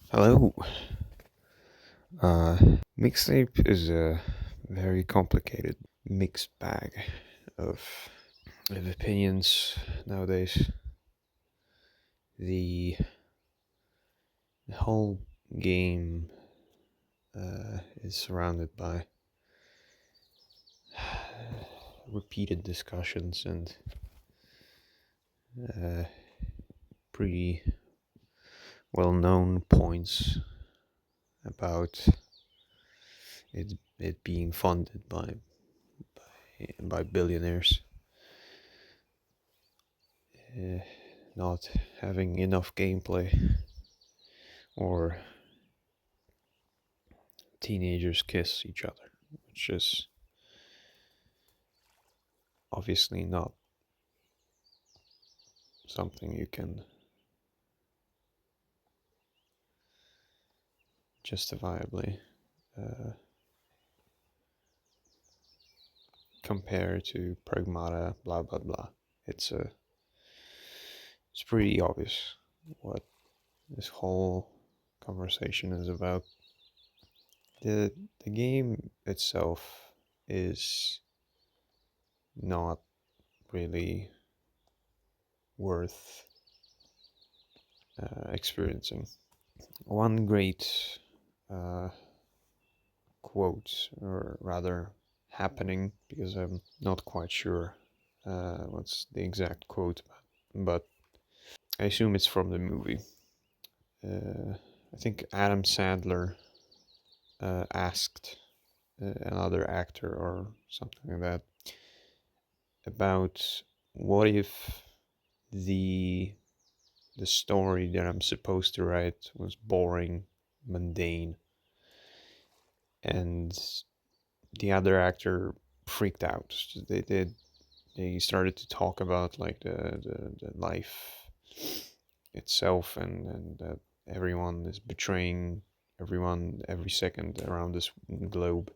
Hello. Uh, Mixtape is a very complicated mixed bag of, of opinions nowadays. The, the whole game is surrounded by repeated discussions and uh, pretty well known points about it being funded by billionaires. Uh, Not having enough gameplay or teenagers kiss each other, which is obviously not something you can justifiably uh, compare to pragmata, blah blah blah. It's a it's pretty obvious what this whole conversation is about. The game itself is not really worth experiencing. One great uh, quote, or rather happening, because I'm not quite sure what's the exact quote, but I assume it's from the movie. I think Adam Sandler asked another actor or something like that about what if the the story that I'm supposed to write was boring, mundane, and the other actor freaked out. They started to talk about like the life itself, and that everyone is betraying everyone every second around this globe,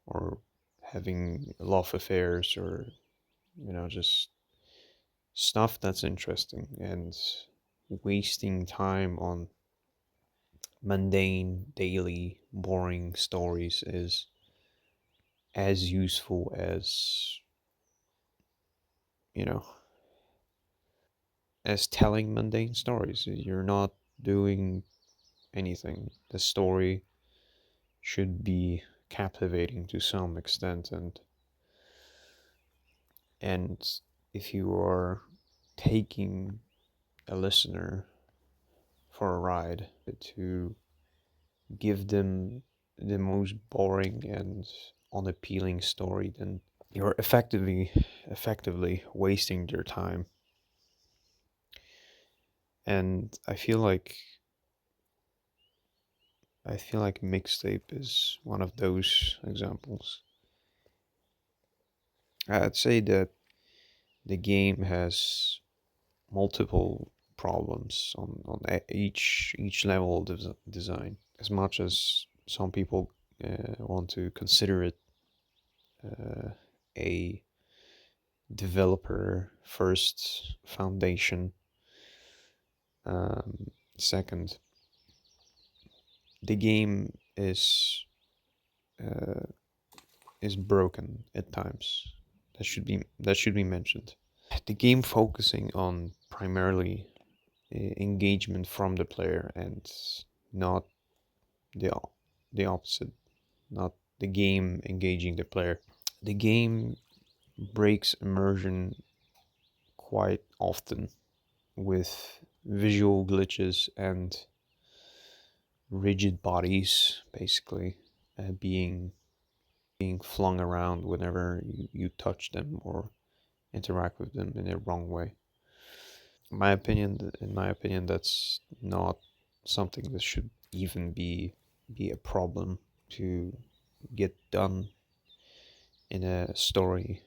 or having love affairs, or just stuff that's interesting, and wasting time on mundane, daily, boring stories is as useful as you know as telling mundane stories. You're not doing anything. The story should be captivating to some extent, and if you are taking a listener for a ride to give them the most boring and unappealing story, then you're effectively wasting their time. And I feel like mixtape is one of those examples. I'd say that the game has multiple problems on each level of design. As much as some people want to consider it uh, a developer first foundation, second, the game uh, is broken at times. That should be mentioned. The game focusing on primarily engagement from the player, and not the the opposite, not the game engaging the player. The game breaks immersion quite often with visual glitches and rigid bodies, basically being flung around whenever you touch them or interact with them in a wrong way. In my opinion, that's not something that should even be a problem to get done in a story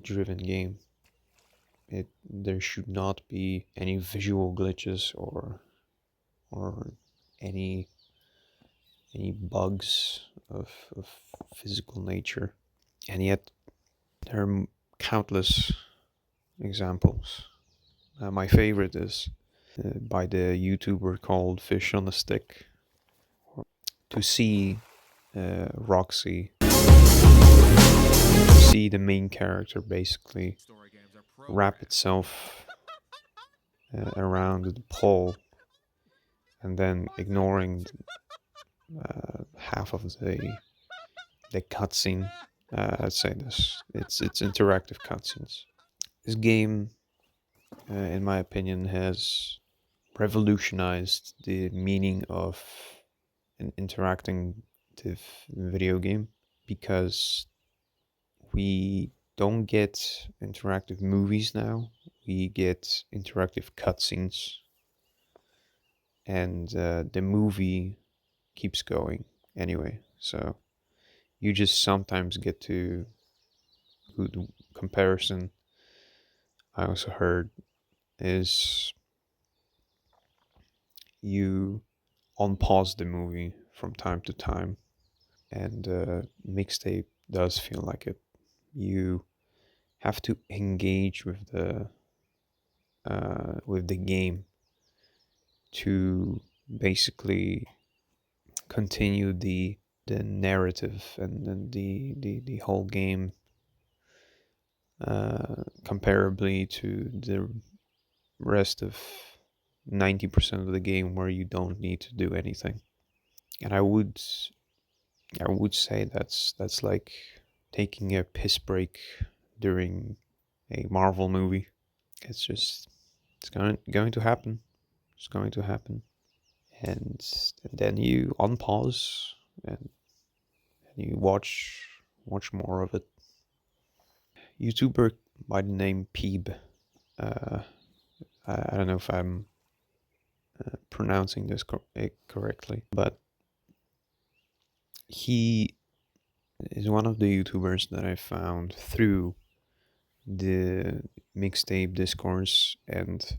driven game. There should not be any visual glitches or any any bugs of physical nature. And yet there are countless examples. My favorite is by the YouTuber called Fish on a Stick. to see Roxy, to see the main character basically wrap itself around the pole and then ignoring half of the cutscene. I'd say this. It's interactive cutscenes. This game, in my opinion, has revolutionized the meaning of an interactive video game because we don't get interactive movies now. We get interactive cutscenes, and the movie keeps going anyway. So you just sometimes get to good comparison I also heard is you unpause the movie from time to time, and mixtape does feel like it. You have to engage with the game to basically continue the narrative and then the whole game comparably to the rest of 90% of the game where you don't need to do anything. And I would say that's like taking a piss break during a Marvel movie. It's just it's going to happen. It's going to happen. And then you unpause and you watch more of it. YouTuber by the name Peeb. Uh, I don't know if I'm pronouncing this correctly, but he is one of the YouTubers that I found through the mixtape discourse, and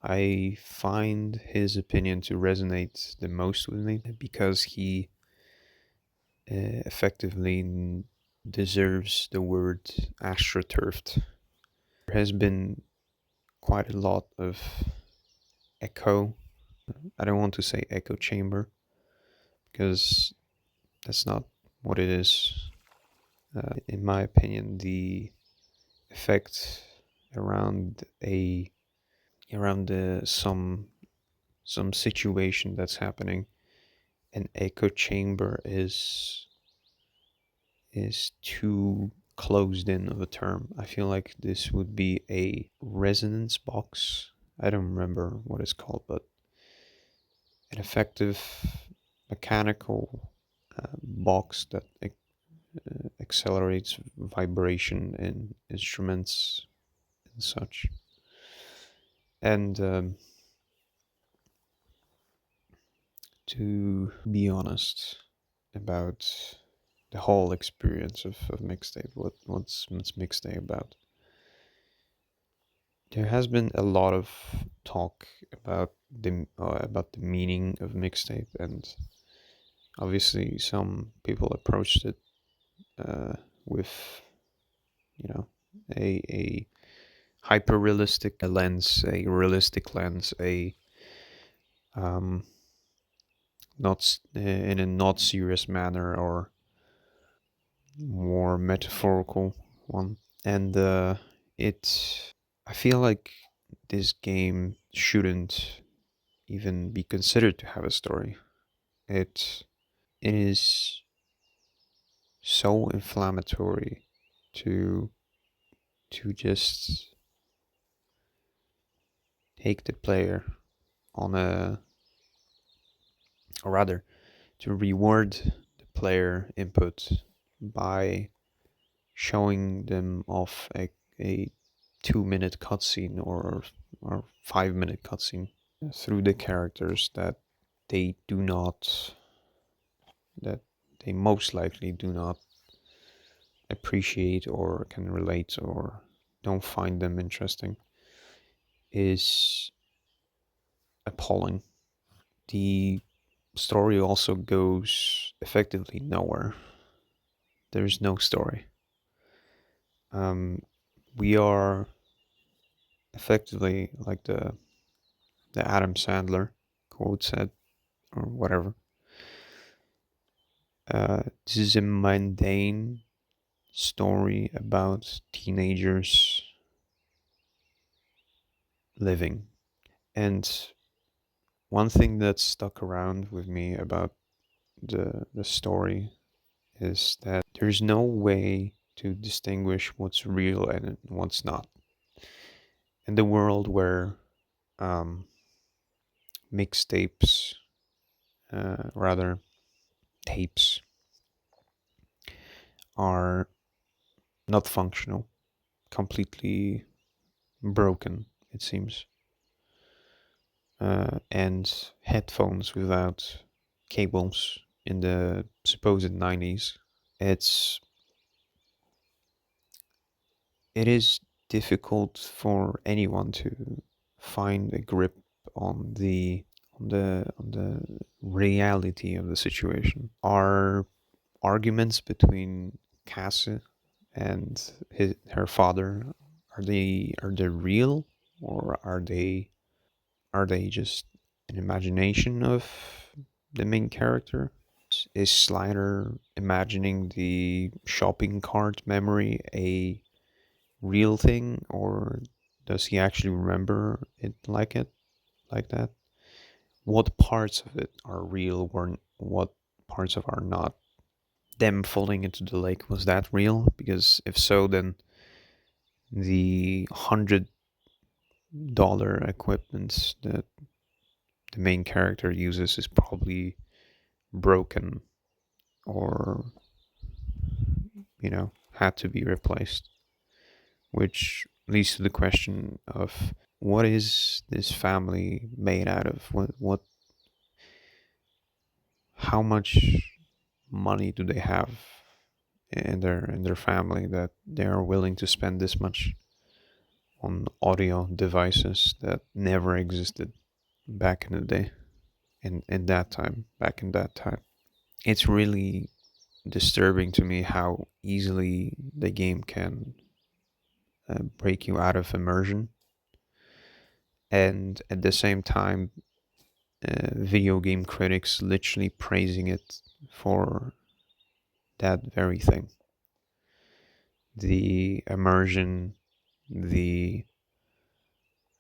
I find his opinion to resonate the most with me because he effectively deserves the word astroturfed. There has been quite a lot of echo. I don't want to say echo chamber because that's not what it is. In my opinion, the effect around a around some situation that's happening, an echo chamber is too closed in of a term. I feel like this would be a resonance box. I don't remember what it's called, but an effective mechanical box that accelerates vibration in instruments and such. And to be honest about the whole experience of mixtape, what's mixtape about? There has been a lot of talk about the meaning of mixtape, and obviously some people approached it uh, with you know a hyper realistic lens, a realistic lens, a um, not in a not serious manner or more metaphorical one, and it I feel like this game shouldn't even be considered to have a story. It it is so inflammatory to just take the player on a or rather to reward the player input by showing them off a 2 minute cutscene or 5 minute cutscene through the characters they do not that they most likely do not appreciate or can relate or don't find them interesting is appalling. The story also goes effectively nowhere. There's no story. Um, we are effectively like the Adam Sandler quote said or whatever. This is a mundane story about teenagers living. And one thing that stuck around with me about the story is that there's no way to distinguish what's real and what's not. In the world where um, mixtapes, rather tapes, are not functional, completely broken, it seems, and headphones without cables in the supposed 90s, it's it is difficult for anyone to find a grip on the reality of the situation. Are arguments between Cassie and her father, are they real, or are they just an imagination of the main character? Is Slider imagining the shopping cart memory a real thing, or does he actually remember it like that? What parts of it are real, or what parts of are not? Them falling into the lake, was that real? Because if so, then the $100 equipment that the main character uses is probably broken, or had to be replaced, which leads to the question of what is this family made out of? How much money do they have in their family that they are willing to spend this much on audio devices that never existed back in the day, in that time, back in that time. It's really disturbing to me how easily the game can break you out of immersion, and at the same time, video game critics literally praising it for that very thing. The immersion, the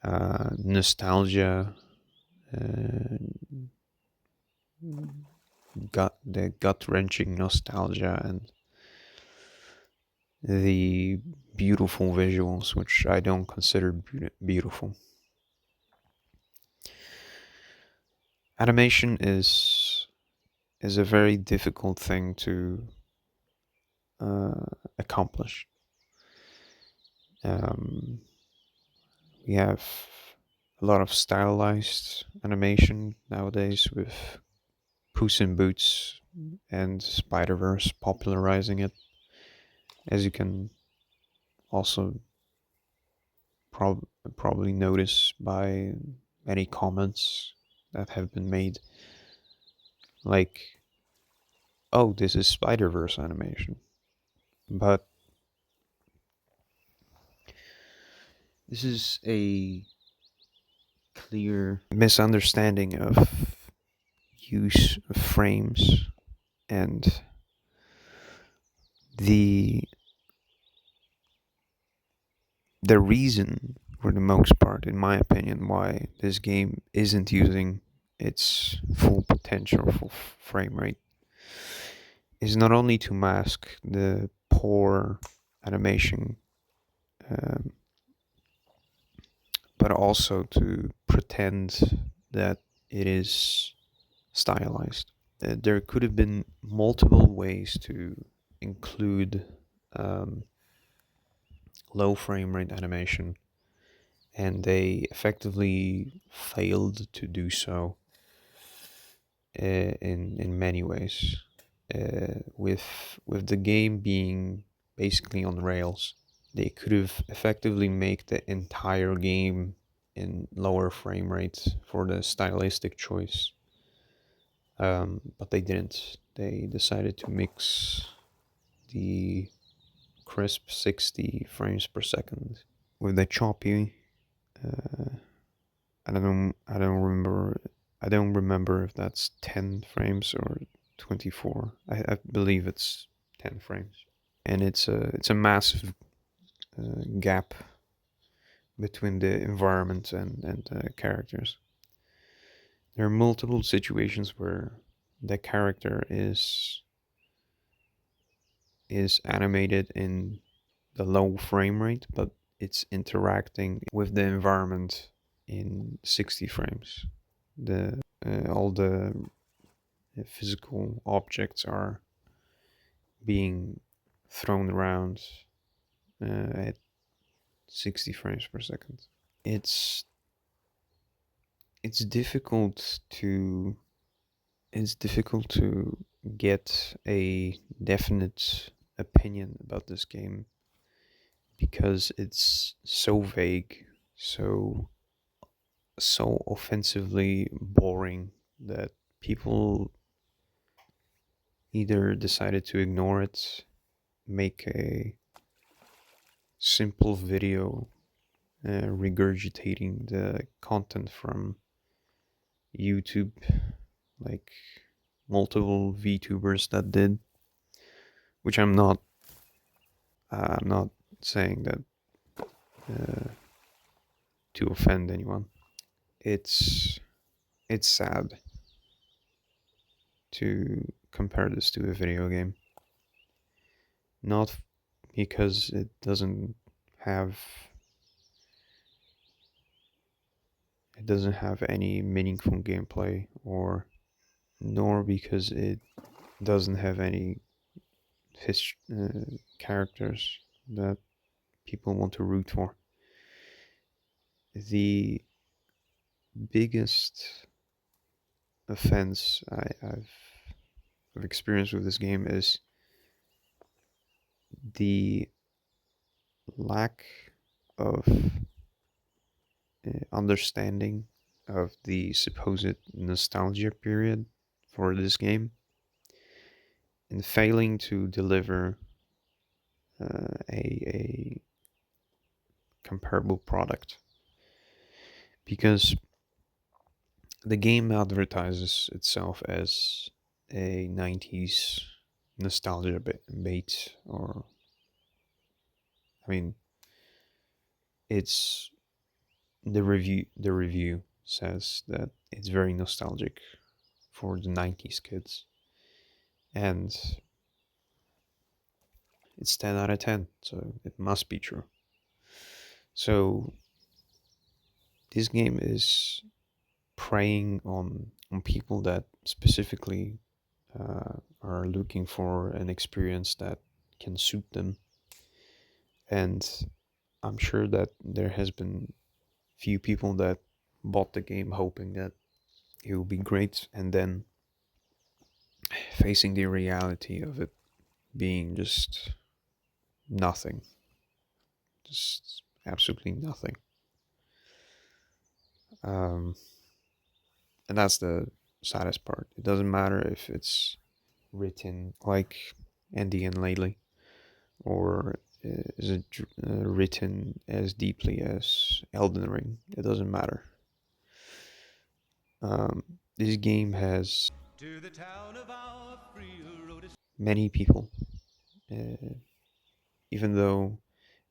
nostalgia, uh, the gut wrenching nostalgia, and the beautiful visuals, which I don't consider beautiful. Animation is a very difficult thing to accomplish. Um, we have a lot of stylized animation nowadays with Puss in Boots and Spider Verse popularizing it, as you can also prob- probably notice by many comments that have been made, like, "Oh, this is Spider Verse animation," but this is a clear misunderstanding of use of frames and the the reason, for the most part, in my opinion, why this game isn't using its full potential, full frame rate, is not only to mask the poor animation, um, but also to pretend that it is stylized. There could have been multiple ways to include um, low frame rate animation, and they effectively failed to do so in many ways. With the game being basically on rails, they could have effectively make the entire game in lower frame rates for the stylistic choice, but they didn't. They decided to mix the crisp 60 frames per second with the choppy. Uh, I don't remember. I don't remember if that's 10 frames or 24. I believe it's 10 frames, and it's a massive gap between the environment and characters. There are multiple situations where the character is animated in the low frame rate, but it's interacting with the environment in 60 frames. The all the physical objects are being thrown around at 60 frames per second. It's it's difficult to it's difficult to get a definite opinion about this game because it's so vague, so offensively boring that people either decided to ignore it, make a simple video regurgitating the content from YouTube, like multiple VTubers that did, which I'm not saying that uh, to offend anyone. It's it's sad to compare this to a video game, not because have it doesn't have any meaningful gameplay, or nor because it doesn't have any characters that people want to root for. The biggest offense I've experienced with this game is the lack of understanding of the supposed nostalgia period for this game, and failing to deliver a comparable product, because the game advertises itself as a 90s nostalgia bait, or I mean, it's the review says that it's very nostalgic for the 90s kids, and it's 10 out of 10, so it must be true. So this game is preying on people that specifically are looking for an experience that can suit them, and I'm sure that there has been few people that bought the game hoping that it will be great, and then facing the reality of it being just nothing, just absolutely nothing. Um, and that's the saddest part. It doesn't matter if it's written like Andy and Lately, or is it written as deeply as Elden Ring. It doesn't matter. This game has many people, uh, even though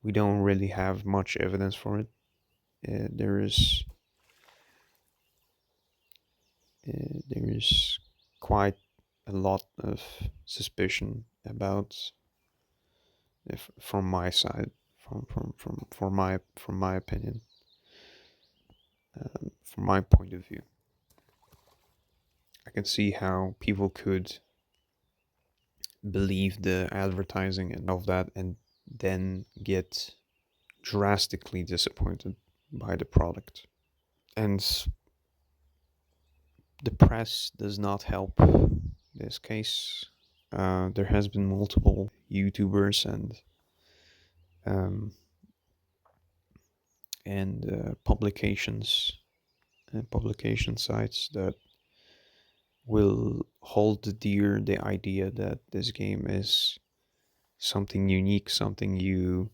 we don't really have much evidence for it. There is quite a lot of suspicion about, if from my side, from my opinion, from my point of view. I can see how people could believe the advertising and of that, and then get drastically disappointed by the product. And the press does not help this case. There has been multiple YouTubers um, and publication sites that will hold dear the idea that this game is something unique, something you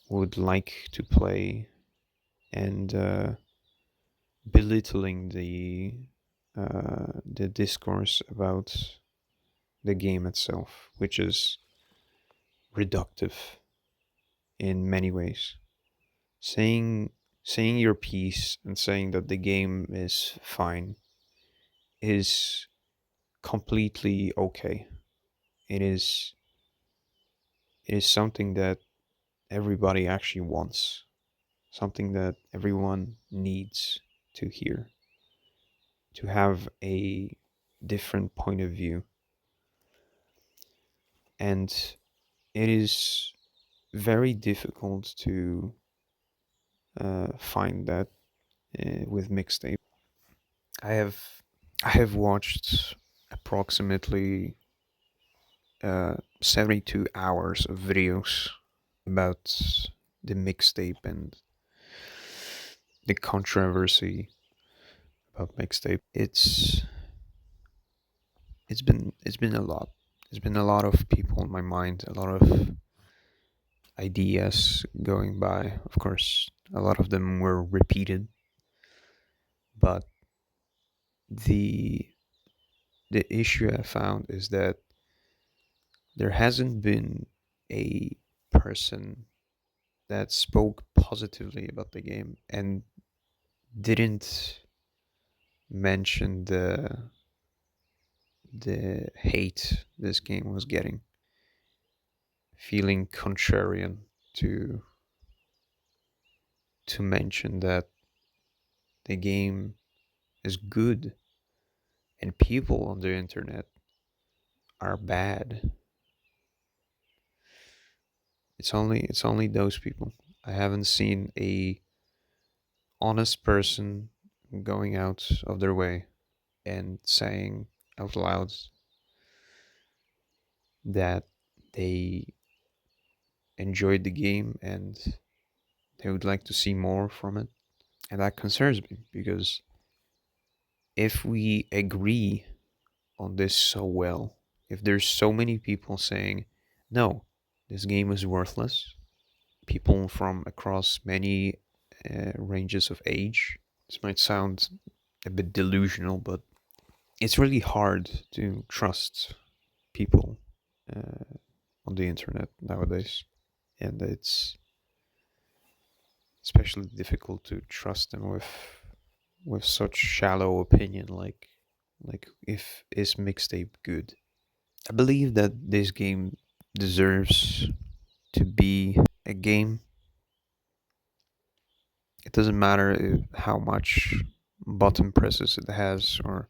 would like to play, and belittling the discourse about the game itself, which is reductive in many ways. Saying saying your piece and saying that the game is fine is completely okay. It is it is something that everybody actually wants, something that everyone needs to hear, to have a different point of view. And it is very difficult to find that with mixtape. I have I have watched approximately 72 hours of videos about the mixtape and the controversy about mixtape. It's been a lot. There's been a lot of people in my mind, a lot of ideas going by. Of course, a lot of them were repeated, but the the issue I found is that there hasn't been a person that spoke positively about the game and didn't mention the hate this game was getting, feeling contrarian to mention that the game is good and people on the internet are bad. It's only those people. I haven't seen a honest person going out of their way and saying out loud that they enjoyed the game and they would like to see more from it. And that concerns me because if we agree on this so well, if there's so many people saying, no, this game is worthless, people from across many ranges of age, this might sound a bit delusional, but it's really hard to trust people uh, on the internet nowadays. And it's especially difficult to trust them with such shallow opinion like if is mixtape good. I believe that this game deserves to be a game. It doesn't matter how much button presses it has or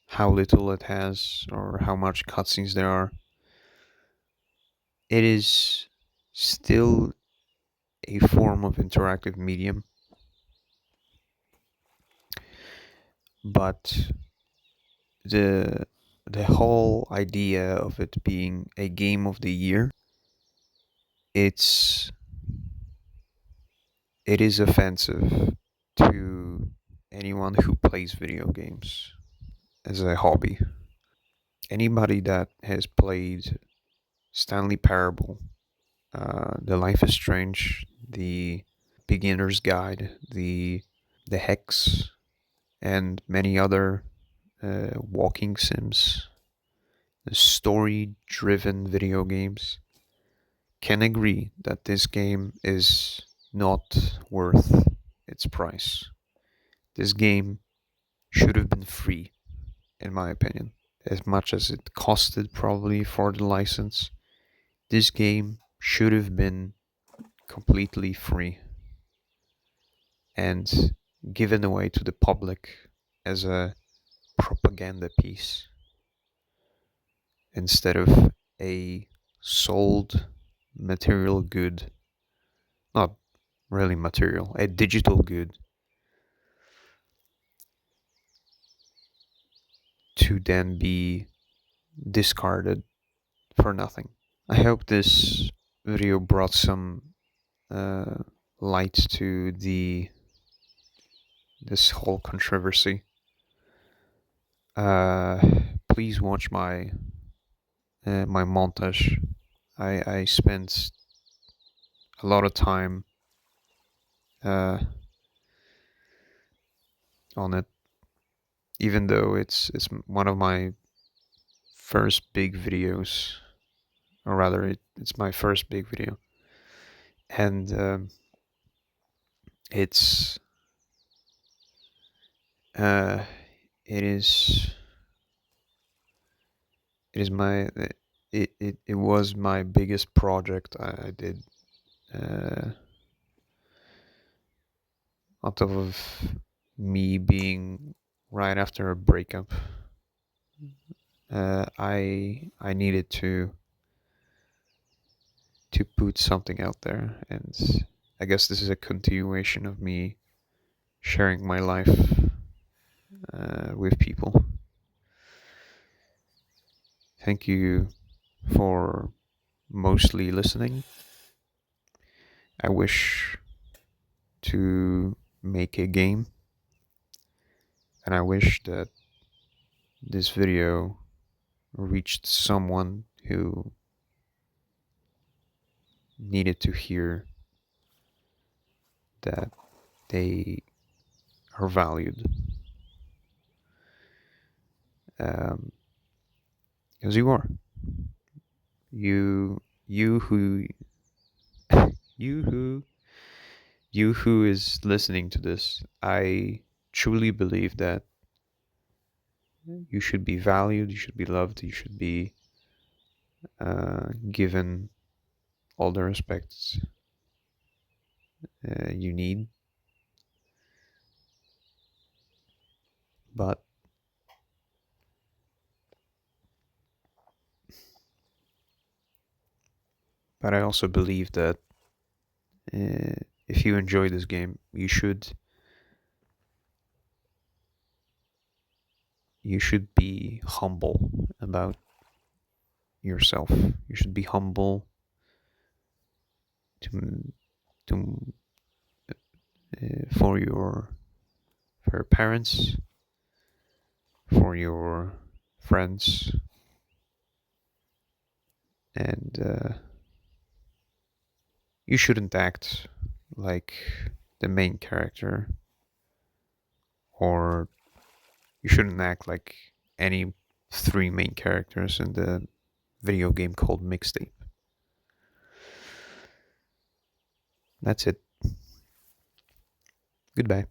how little it has or how much cutscenes there are. It is still a form of interactive medium, but the the whole idea of it being a game of the year, it's it is offensive to anyone who plays video games as a hobby. Anybody that has played Stanley Parable, The Life is Strange, the Beginner's Guide, the Hex, and many other walking sims, story-driven video games, can agree that this game is not worth its price. This game should have been free, in my opinion. As much as it costed probably for the license, this game should have been completely free and given away to the public as a propaganda piece instead of a sold material good, not really material, a digital good to then be discarded for nothing. I hope this video brought some uh, light to the this whole controversy. Uh, Please watch my montage. I spent a lot of time uh, on it, even though it's one of my first big videos, or rather, it's my first big video, and it's uh, it is it is my it was my biggest project I did, uh, on top of me being right after a breakup. I needed to put something out there, and I guess this is a continuation of me sharing my life with people. Thank you for mostly listening. I wish to make a game, and I wish that this video reached someone who needed to hear that they are valued. Um, because you are. You who you who you who is listening to this, I truly believe that you should be valued, you should be loved, you should be given all the respect you need. But I also believe that if you enjoy this game, you should be humble about yourself. You should be humble to to for your parents, for your friends, and you shouldn't act like the main character, or you shouldn't act like any three main characters in the video game called Mixtape. That's it. Goodbye.